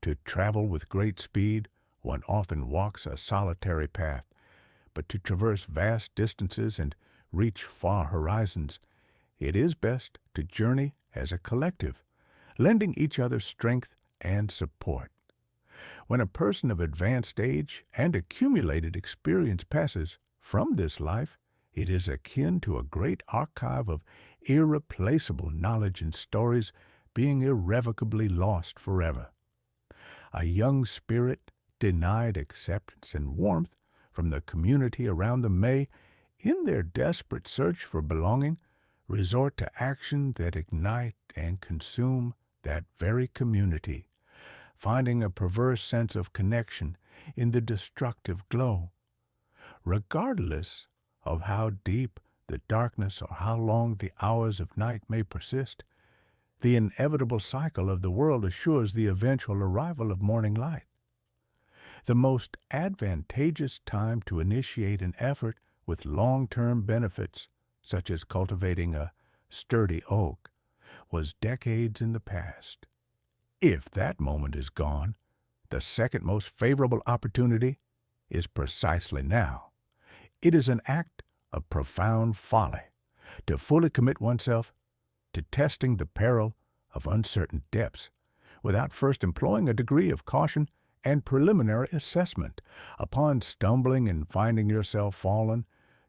To travel with great speed, one often walks a solitary path, but to traverse vast distances and reach far horizons, it is best to journey as a collective, lending each other strength and support. When a person of advanced age and accumulated experience passes from this life, it is akin to a great archive of irreplaceable knowledge and stories being irrevocably lost forever. A young spirit denied acceptance and warmth from the community around them may, in their desperate search for belonging, resort to action that ignite and consume that very community, finding a perverse sense of connection in the destructive glow. Regardless of how deep the darkness or how long the hours of night may persist, the inevitable cycle of the world assures the eventual arrival of morning light. The most advantageous time to initiate an effort with long-term benefits, such as cultivating a sturdy oak, was decades in the past. If that moment is gone, the second most favorable opportunity is precisely now. It is an act of profound folly to fully commit oneself to testing the peril of uncertain depths without first employing a degree of caution and preliminary assessment. Upon stumbling and finding yourself fallen,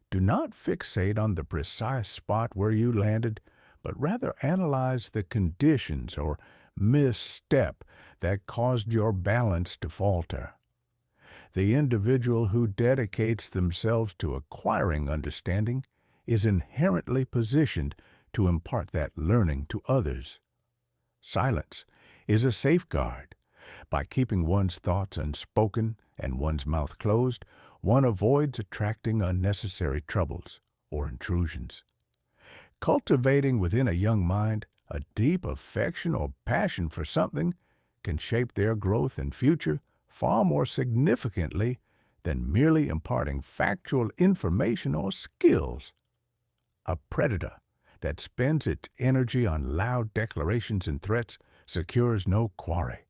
do not fixate on the precise spot where you landed, but rather analyze the conditions or misstep that caused your balance to falter. The individual who dedicates themselves to acquiring understanding is inherently positioned to impart that learning to others. Silence is a safeguard. By keeping one's thoughts unspoken and one's mouth closed, one avoids attracting unnecessary troubles or intrusions. Cultivating within a young mind a deep affection or passion for something can shape their growth and future far more significantly than merely imparting factual information or skills. A predator that spends its energy on loud declarations and threats secures no quarry.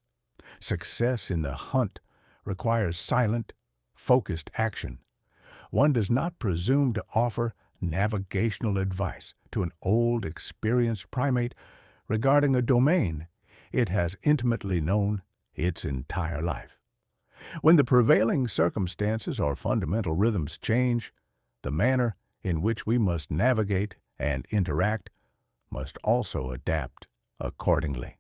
Success in the hunt requires silent, focused action. One does not presume to offer navigational advice to an old, experienced primate regarding a domain it has intimately known its entire life. When the prevailing circumstances or fundamental rhythms change, the manner in which we must navigate and interact must also adapt accordingly.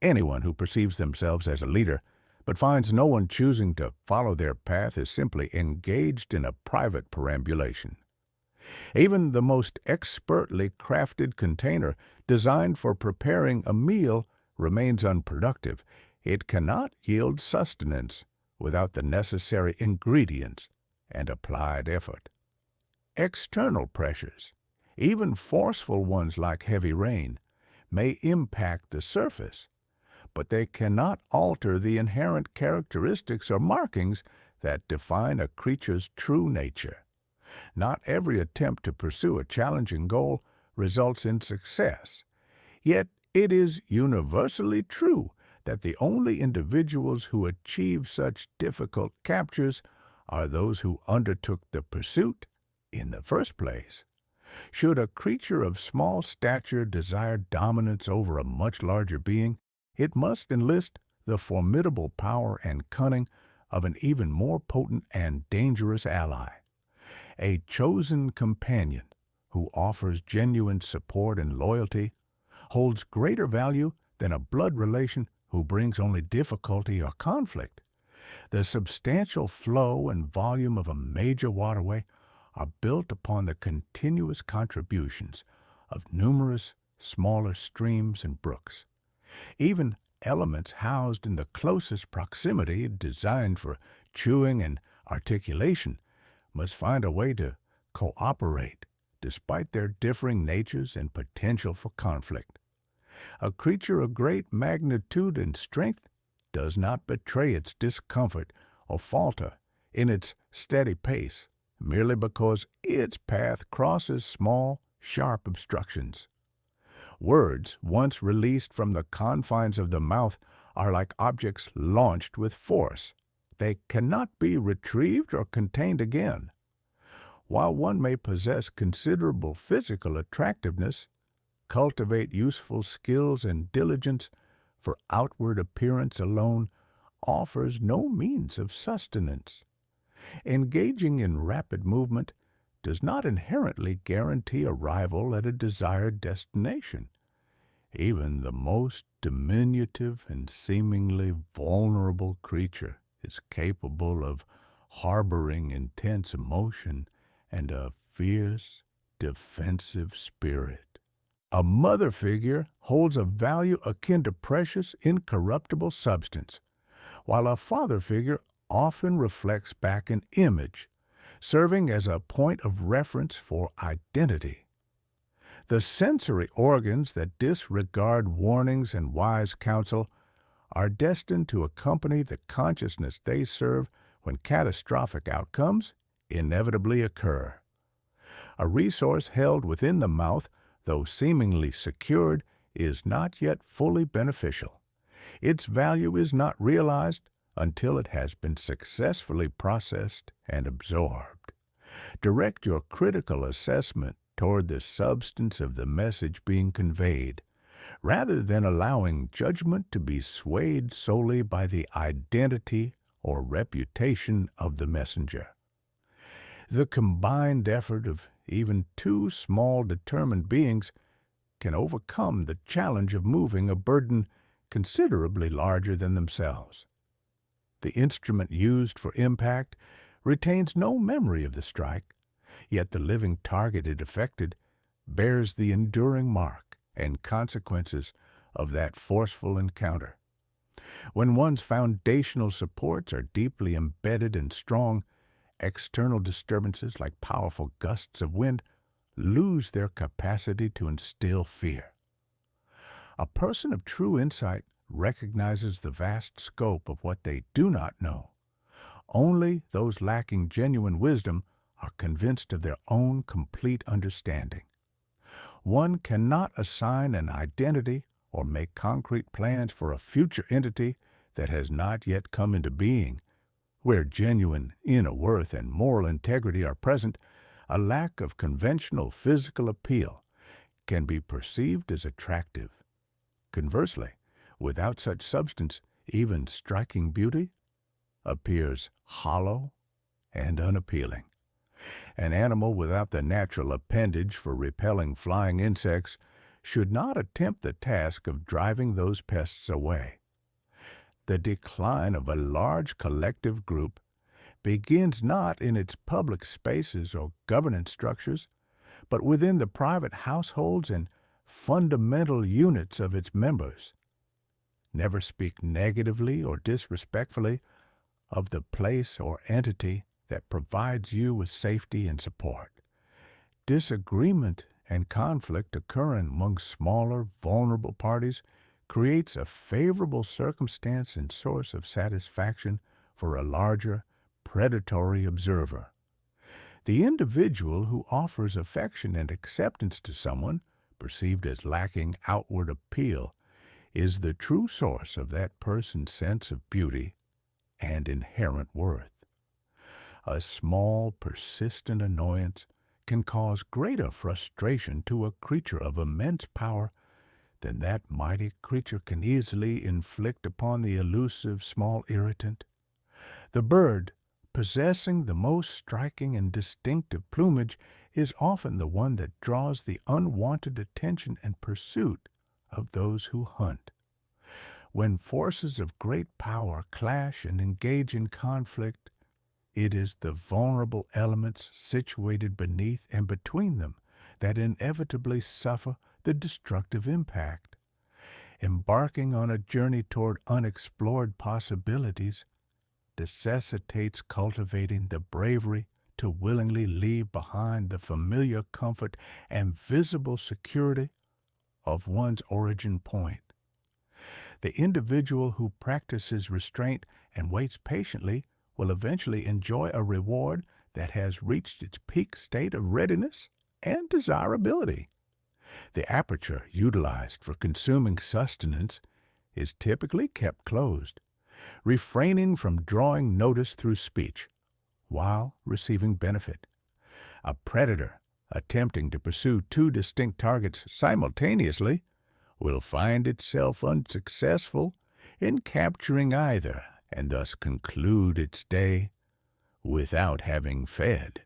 Anyone who perceives themselves as a leader but finds no one choosing to follow their path is simply engaged in a private perambulation. Even the most expertly crafted container designed for preparing a meal remains unproductive. It cannot yield sustenance without the necessary ingredients and applied effort. External pressures, even forceful ones like heavy rain, may impact the surface, but they cannot alter the inherent characteristics or markings that define a creature's true nature. Not every attempt to pursue a challenging goal results in success, yet it is universally true that the only individuals who achieve such difficult captures are those who undertook the pursuit in the first place. Should a creature of small stature desire dominance over a much larger being, it must enlist the formidable power and cunning of an even more potent and dangerous ally. A chosen companion who offers genuine support and loyalty holds greater value than a blood relation who brings only difficulty or conflict. The substantial flow and volume of a major waterway are built upon the continuous contributions of numerous smaller streams and brooks. Even elements housed in the closest proximity, designed for chewing and articulation, must find a way to cooperate despite their differing natures and potential for conflict. A creature of great magnitude and strength does not betray its discomfort or falter in its steady pace merely because its path crosses small, sharp obstructions. Words, once released from the confines of the mouth, are like objects launched with force. They cannot be retrieved or contained again. While one may possess considerable physical attractiveness, cultivate useful skills and diligence for outward appearance alone offers no means of sustenance. Engaging in rapid movement does not inherently guarantee arrival at a desired destination. Even the most diminutive and seemingly vulnerable creature is capable of harboring intense emotion and a fierce, defensive spirit. A mother figure holds a value akin to precious, incorruptible substance, while a father figure often reflects back an image, serving as a point of reference for identity. The sensory organs that disregard warnings and wise counsel are destined to accompany the consciousness they serve when catastrophic outcomes inevitably occur. A resource held within the mouth, though seemingly secured, is not yet fully beneficial. Its value is not realized until it has been successfully processed and absorbed. Direct your critical assessment toward the substance of the message being conveyed, rather than allowing judgment to be swayed solely by the identity or reputation of the messenger. The combined effort of even two small determined beings can overcome the challenge of moving a burden considerably larger than themselves. The instrument used for impact retains no memory of the strike, yet the living target it affected bears the enduring mark and consequences of that forceful encounter. When one's foundational supports are deeply embedded and strong, external disturbances like powerful gusts of wind lose their capacity to instill fear. A person of true insight recognizes the vast scope of what they do not know. Only those lacking genuine wisdom are convinced of their own complete understanding. One cannot assign an identity or make concrete plans for a future entity that has not yet come into being. Where genuine inner worth and moral integrity are present, a lack of conventional physical appeal can be perceived as attractive. Conversely, without such substance, even striking beauty appears hollow and unappealing. An animal without the natural appendage for repelling flying insects should not attempt the task of driving those pests away. The decline of a large collective group begins not in its public spaces or governance structures, but within the private households and fundamental units of its members. Never speak negatively or disrespectfully of the place or entity that provides you with safety and support. Disagreement and conflict occurring among smaller, vulnerable parties creates a favorable circumstance and source of satisfaction for a larger, predatory observer. The individual who offers affection and acceptance to someone, perceived as lacking outward appeal, is the true source of that person's sense of beauty and inherent worth. A small, persistent annoyance can cause greater frustration to a creature of immense power than that mighty creature can easily inflict upon the elusive small irritant. The bird, possessing the most striking and distinctive plumage, is often the one that draws the unwanted attention and pursuit of those who hunt. When forces of great power clash and engage in conflict, it is the vulnerable elements situated beneath and between them that inevitably suffer the destructive impact. Embarking on a journey toward unexplored possibilities necessitates cultivating the bravery to willingly leave behind the familiar comfort and visible security of one's origin point. The individual who practices restraint and waits patiently will eventually enjoy a reward that has reached its peak state of readiness and desirability. The aperture utilized for consuming sustenance is typically kept closed, refraining from drawing notice through speech while receiving benefit. A predator attempting to pursue two distinct targets simultaneously will find itself unsuccessful in capturing either and thus conclude its day without having fed.